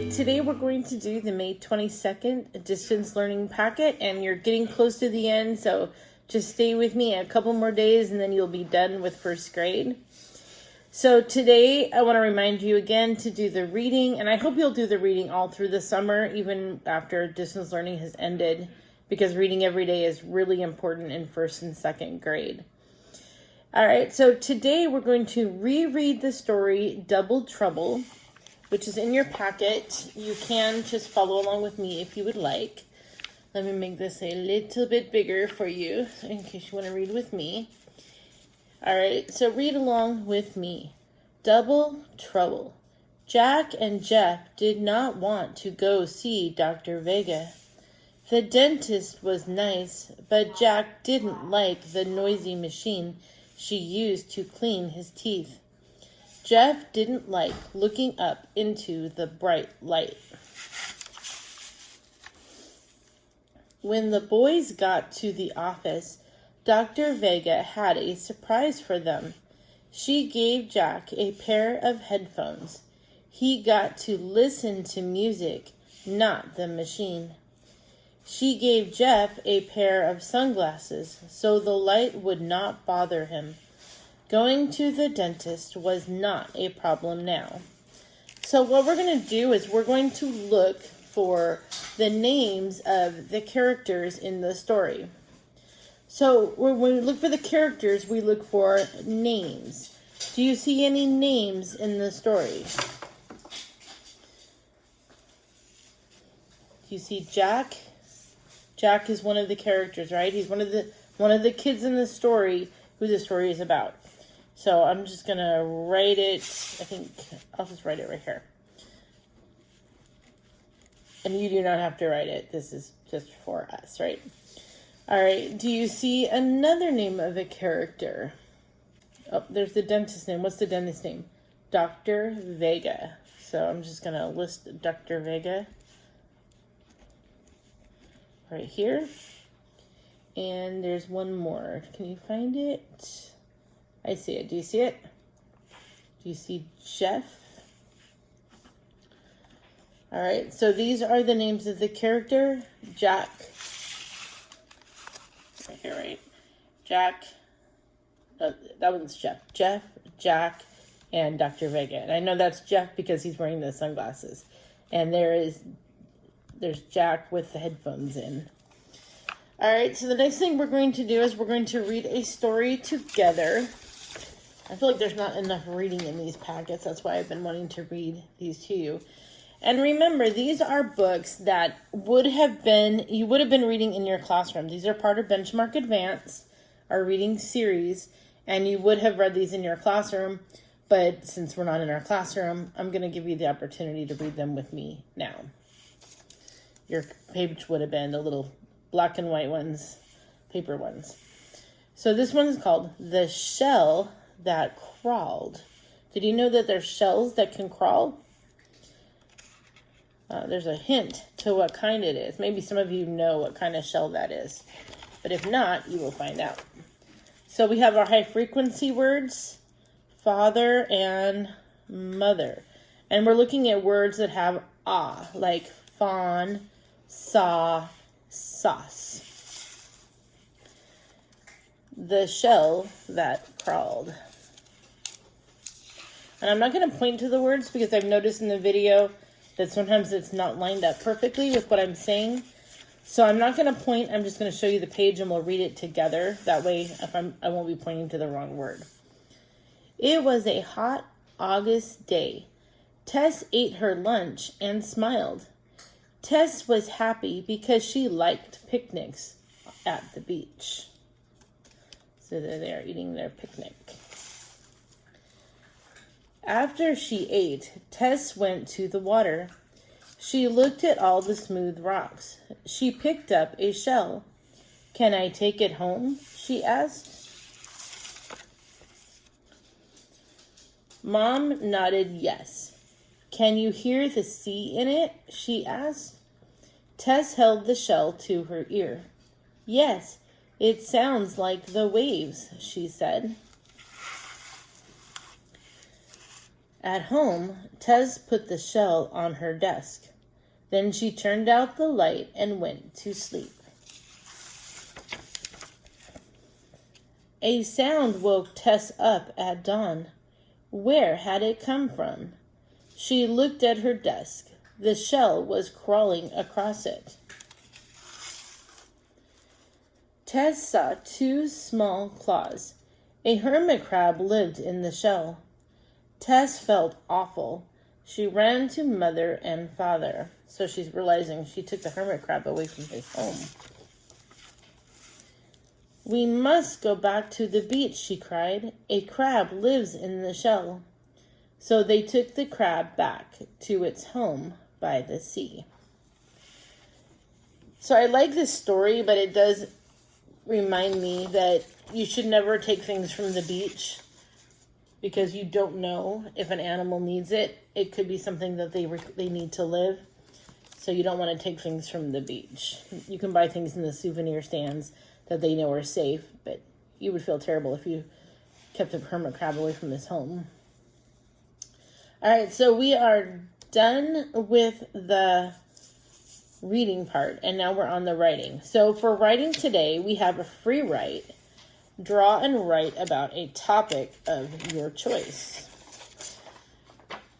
right, today we're going to do the May 22nd Distance Learning Packet, and you're getting close to the end, so just stay with me a couple more days and then you'll be done with first grade. So today I want to remind you again to do the reading, and I hope you'll do the reading all through the summer, even after distance learning has ended, because reading every day is really important in first and second grade. All right, so today we're going to reread the story Double Trouble, which is in your packet. You can just follow along with me if you would like. Let me make this a little bit bigger for you in case you want to read with me. All right, so read along with me. Double Trouble. Jack and Jeff did not want to go see Dr. Vega. The dentist was nice, but Jack didn't like the noisy machine she used to clean his teeth. Jeff didn't like looking up into the bright light. When the boys got to the office, Dr. Vega had a surprise for them. She gave Jack a pair of headphones. He got to listen to music, not the machine. She gave Jeff a pair of sunglasses so the light would not bother him. Going to the dentist was not a problem now. So what we're going to do is we're going to look for the names of the characters in the story. So when we look for the characters, we look for names. Do you see any names in the story? Do you see Jack? Jack is one of the characters, right? He's one of the kids in the story who the story is about. So I'm just going to write it. I think I'll just write it right here. And you do not have to write it. This is just for us, right? All right. Do you see another name of a character? Oh, there's the dentist name. What's the dentist name? Dr. Vega. So I'm just going to list Dr. Vega right here. And there's one more. Can you find it? I see it. Do you see it? Do you see Jeff? All right, so these are the names of the character. Jack. Right here, right? Jack. That one's Jeff. Jeff, Jack, and Dr. Vega. And I know that's Jeff because he's wearing the sunglasses. And there's Jack with the headphones in. All right, so the next thing we're going to do is we're going to read a story together. I feel like there's not enough reading in these packets. That's why I've been wanting to read these to you. And remember, these are books that you would have been reading in your classroom. These are part of Benchmark Advance, our reading series, and you would have read these in your classroom. But since we're not in our classroom, I'm going to give you the opportunity to read them with me now. Your page would have been the little black and white ones, paper ones. So this one is called The Shell That Crawled. Did you know that there's shells that can crawl? There's a hint to what kind it is. Maybe some of you know what kind of shell that is. But if not, you will find out. So we have our high frequency words, father and mother. And we're looking at words that have ah, like fawn, saw, sauce. The shell that crawled. And I'm not going to point to the words because I've noticed in the video that sometimes it's not lined up perfectly with what I'm saying. So I'm not going to point. I'm just going to show you the page and we'll read it together. That way I won't be pointing to the wrong word. It was a hot August day. Tess ate her lunch and smiled. Tess was happy because she liked picnics at the beach. So there they are eating their picnic. After she ate, Tess went to the water. She looked at all the smooth rocks. She picked up a shell. "Can I take it home?" she asked. Mom nodded yes. "Can you hear the sea in it?" she asked. Tess held the shell to her ear. "Yes, it sounds like the waves," she said. At home, Tess put the shell on her desk. Then she turned out the light and went to sleep. A sound woke Tess up at dawn. Where had it come from? She looked at her desk. The shell was crawling across it. Tess saw two small claws. A hermit crab lived in the shell. Tess felt awful. She ran to Mother and Father. So she's realizing she took the hermit crab away from his home. We must go back to the beach, she cried. A crab lives in the shell. So they took the crab back to its home by the sea. So I like this story, but it does remind me that you should never take things from the beach because you don't know if an animal needs it. It could be something that they need to live. So you don't want to take things from the beach. You can buy things in the souvenir stands that they know are safe, but you would feel terrible if you kept a hermit crab away from his home. All right, so we are done with the reading part, and now we're on the writing. So for writing today, we have a free write. Draw and write about a topic of your choice.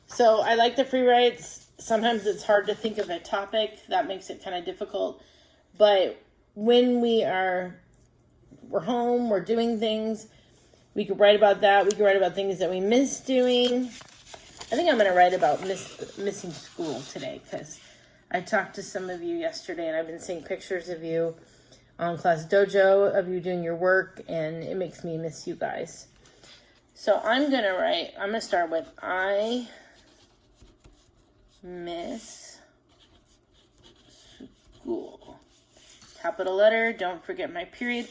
So I like the free writes. Sometimes it's hard to think of a topic. That makes it kind of difficult. But when we're home, we're doing things, we could write about that. We could write about things that we miss doing. I think I'm going to write about missing school today because I talked to some of you yesterday and I've been seeing pictures of you on Class Dojo, of you doing your work, and it makes me miss you guys. So I'm going to start with I miss school. Capital letter, don't forget my period.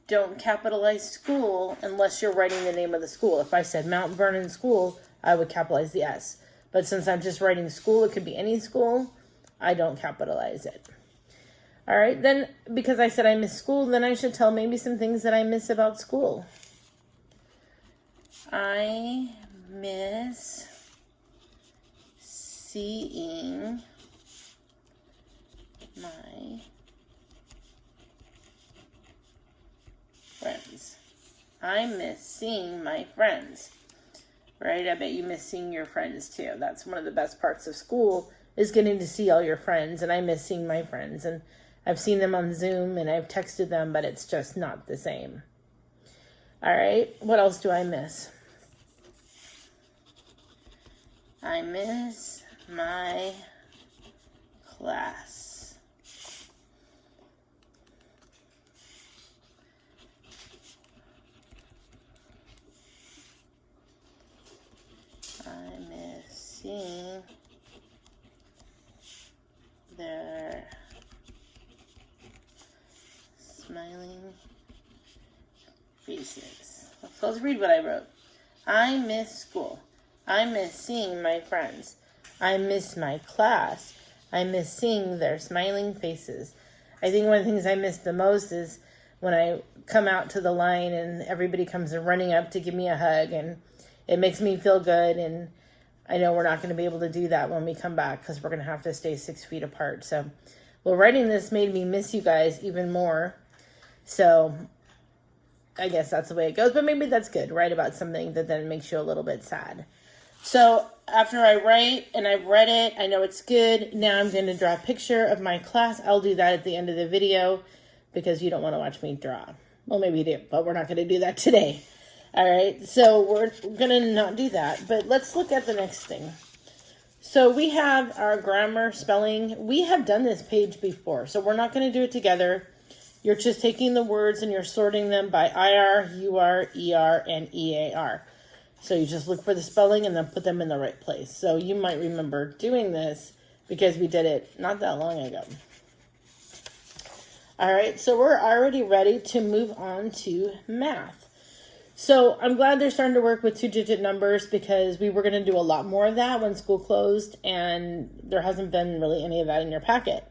Don't capitalize school unless you're writing the name of the school. If I said Mount Vernon School, I would capitalize the S. But since I'm just writing school, it could be any school, I don't capitalize it. All right, then because I said I miss school, then I should tell maybe some things that I miss about school. I miss seeing my friends. I miss seeing my friends. Right? I bet you miss seeing your friends too. That's one of the best parts of school is getting to see all your friends. And I miss seeing my friends. And I've seen them on Zoom and I've texted them, but it's just not the same. All right. What else do I miss? I miss my class. I miss seeing their smiling faces. So let's read what I wrote. I miss school. I miss seeing my friends. I miss my class. I miss seeing their smiling faces. I think one of the things I miss the most is when I come out to the line and everybody comes running up to give me a hug, and it makes me feel good. And I know we're not going to be able to do that when we come back because we're going to have to stay 6 feet apart. So, well, writing this made me miss you guys even more. So I guess that's the way it goes, but maybe that's good. Write about something that then makes you a little bit sad. So after I write and I've read it, I know it's good. Now I'm going to draw a picture of my class. I'll do that at the end of the video because you don't want to watch me draw. Well, maybe you do, but we're not going to do that today. All right, so we're going to not do that, but let's look at the next thing. So we have our grammar, spelling. We have done this page before, so we're not going to do it together. You're just taking the words and you're sorting them by IR, UR, ER, and EAR. So you just look for the spelling and then put them in the right place. So you might remember doing this because we did it not that long ago. All right, so we're already ready to move on to math. So I'm glad they're starting to work with 2-digit numbers because we were going to do a lot more of that when school closed, and there hasn't been really any of that in your packet.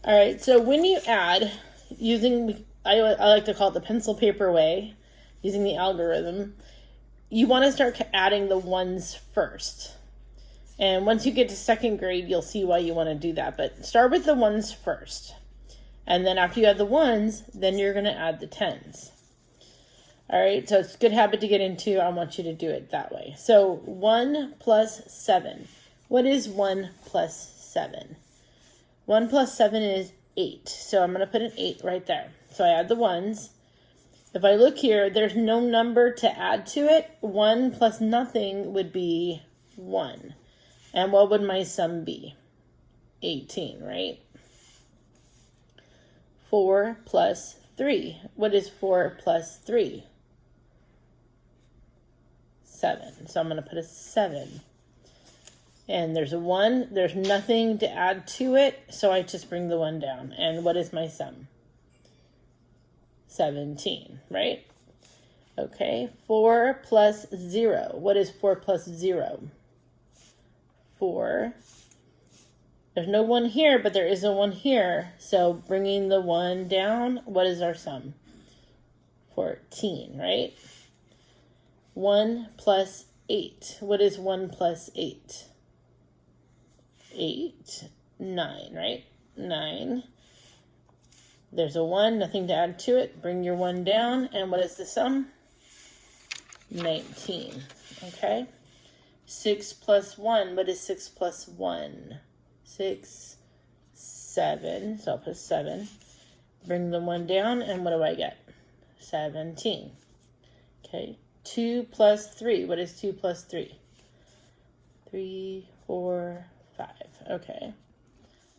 All right, so when you add using, I like to call it the pencil paper way, using the algorithm, you want to start adding the ones first. And once you get to second grade, you'll see why you want to do that. But start with the ones first. And then after you add the ones, then you're going to add the tens. All right, so it's a good habit to get into. I want you to do it that way. So 1 plus 7. What is 1 plus 7? 1 plus 7 is 8. So I'm going to put an 8 right there. So I add the ones. If I look here, there's no number to add to it. 1 plus nothing would be 1. And what would my sum be? 18, right? 4 plus 3. What is 4 plus 3? 7. So I'm going to put a 7. And there's a 1. There's nothing to add to it, so I just bring the 1 down. And what is my sum? 17, right? Okay, 4 plus 0. What is 4 plus 0? 4. There's no 1 here, but there is a 1 here. So bringing the 1 down, what is our sum? 14, right? 1 plus 8. What is 1 plus 8? 8. 9, right? 9. There's a 1, nothing to add to it. Bring your 1 down. And what is the sum? 19. Okay. 6 plus 1. What is 6 plus 1? 6, 7. So I'll put 7. Bring the 1 down. And what do I get? 17. Okay. 2 plus 3. What is 2 plus 3? 3, 4, 5. Okay.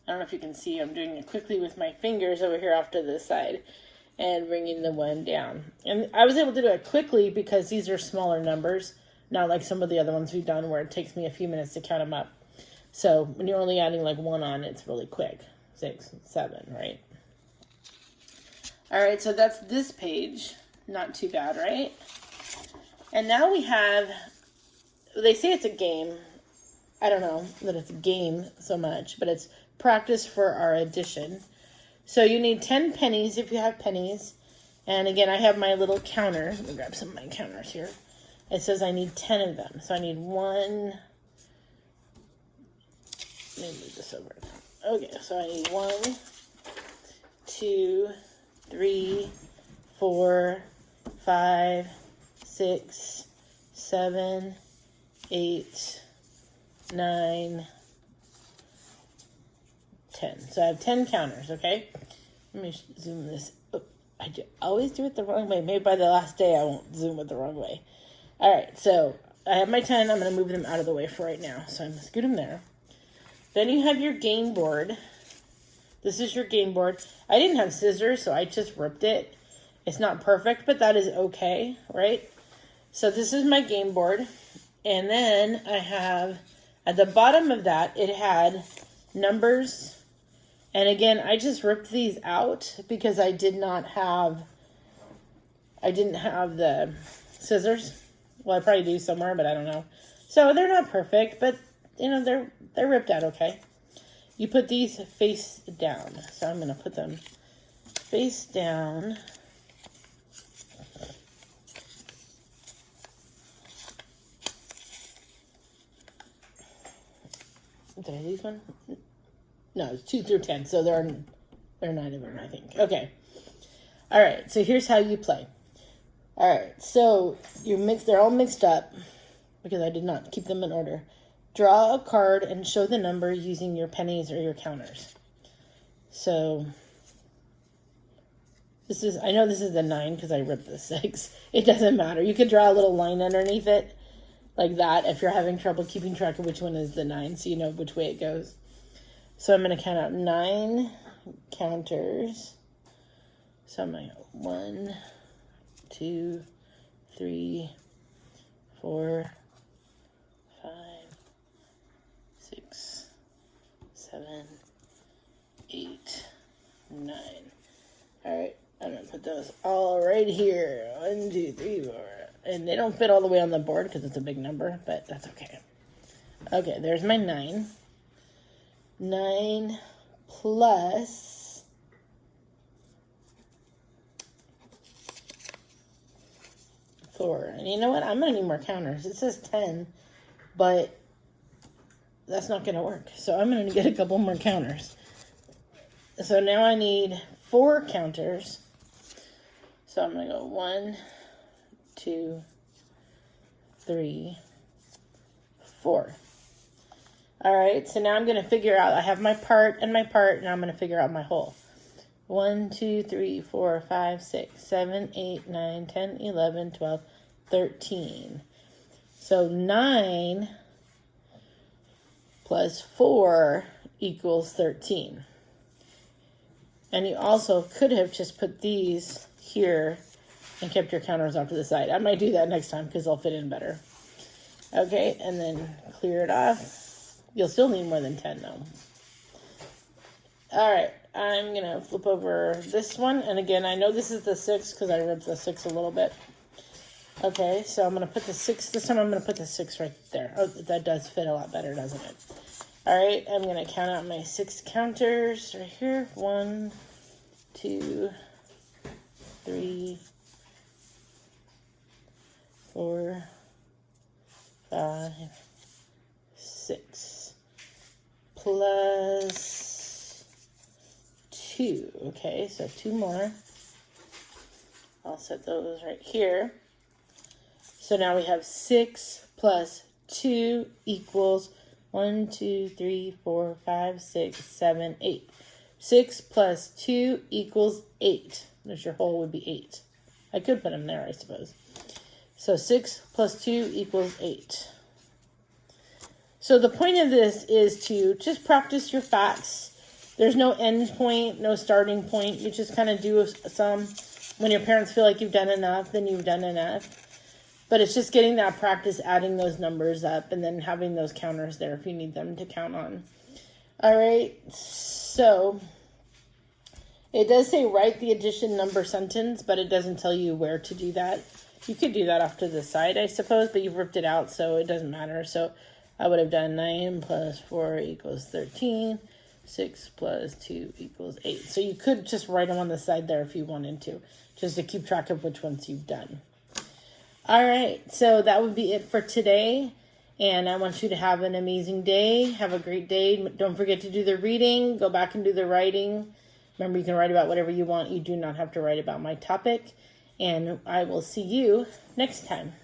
I don't know if you can see, I'm doing it quickly with my fingers over here off to the side and bringing the 1 down. And I was able to do it quickly because these are smaller numbers, not like some of the other ones we've done where it takes me a few minutes to count them up. So when you're only adding like 1 on, it's really quick. 6, 7, right? All right, so that's this page. Not too bad, right? And now we have, they say it's a game. I don't know that it's a game so much, but it's practice for our addition. So you need 10 pennies if you have pennies. And again, I have my little counter. Let me grab some of my counters here. It says I need 10 of them. So I need 1. Let me move this over. Okay, so I need 1, 2, 3, 4, 5, 6, 7, 8, 9, 10. So I have 10 counters, okay? Let me zoom this. Oh, always do it the wrong way. Maybe by the last day I won't zoom it the wrong way. All right, so I have my 10. I'm going to move them out of the way for right now. So I'm going to scoot them there. Then you have your game board. This is your game board. I didn't have scissors, so I just ripped it. It's not perfect, but that is okay, right? So this is my game board. And then I have, at the bottom of that, it had numbers. And again, I just ripped these out because I didn't have the scissors. Well, I probably do somewhere, but I don't know. So they're not perfect, but you know, they're ripped out okay. You put these face down. So I'm going to put them face down. Did I lose one? No, it's 2 through 10. So there are 9 of them, I think. Okay. All right. So here's how you play. All right. So they're all mixed up because I did not keep them in order. Draw a card and show the number using your pennies or your counters. So I know this is the 9 because I ripped the 6. It doesn't matter. You could draw a little line underneath it like that if you're having trouble keeping track of which one is the 9 so you know which way it goes. So I'm going to count out 9 counters. So I'm going to 1, 2, 3, 4, 5, 6, 7, 8, 9. All right, I'm going to put those all right here. 1, 2, 3, 4. And they don't fit all the way on the board because it's a big number, but that's okay. Okay, there's my 9. 9 plus 4. And you know what? I'm going to need more counters. It says 10, but that's not going to work. So I'm going to get a couple more counters. So now I need 4 counters. So I'm going to go 1, 2, 3, 4. All right, so now I'm going to figure out, I have my part, and I'm going to figure out my whole. 1, 2, 3, 4, 5, 6, 7, 8, 9, 10, 11, 12, 13. So 9 plus 4 equals 13. And you also could have just put these here and kept your counters off to the side. I might do that next time because they'll fit in better. Okay, and then clear it off. You'll still need more than 10 though. All right, I'm going to flip over this one. And again, I know this is the 6 because I ripped the 6 a little bit. Okay, so I'm going to put the 6. This time I'm going to put the 6 right there. Oh, that does fit a lot better, doesn't it? All right, I'm going to count out my 6 counters right here. 1, 2, 3, 4, 5, 6. Plus 2. Okay, so 2 more. I'll set those right here. So now we have 6 plus 2 equals 1, 2, 3, 4, 5, 6, 7, 8. 6 plus 2 equals 8. There's your whole would be 8. I could put them there, I suppose. So 6 plus 2 equals 8. So the point of this is to just practice your facts. There's no end point, no starting point. You just kind of do some. When your parents feel like you've done enough, then you've done enough. But it's just getting that practice, adding those numbers up, and then having those counters there if you need them to count on. All right, so it does say write the addition number sentence, but it doesn't tell you where to do that. You could do that off to the side, I suppose, but you've ripped it out, so it doesn't matter. So I would have done 9 plus 4 equals 13. 6 plus 2 equals 8. So you could just write them on the side there if you wanted to, just to keep track of which ones you've done. All right, so that would be it for today. And I want you to have an amazing day. Have a great day. Don't forget to do the reading. Go back and do the writing. Remember, you can write about whatever you want. You do not have to write about my topic. And I will see you next time.